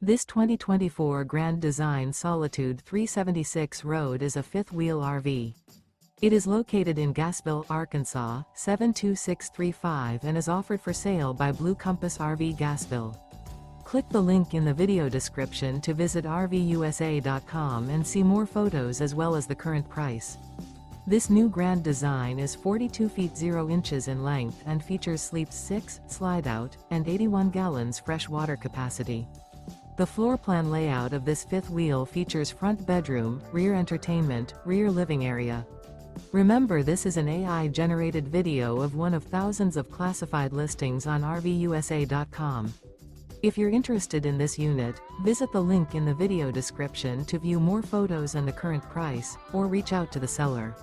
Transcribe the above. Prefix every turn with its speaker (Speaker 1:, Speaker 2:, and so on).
Speaker 1: This 2024 Grand Design Solitude 376 Road is a fifth-wheel RV. It is located in Gassville, Arkansas, 72635 and is offered for sale by Blue Compass RV Gassville. Click the link in the video description to visit RVUSA.com and see more photos as well as the current price. This new Grand Design is 42 feet 0 inches in length and features sleeps 6, Slideout, and 81 gallons fresh water capacity. The floor plan layout of this fifth wheel features front bedroom, rear entertainment, rear living area. Remember, this is an AI-generated video of one of thousands of classified listings on RVUSA.com. If you're interested in this unit, visit the link in the video description to view more photos and the current price, or reach out to the seller.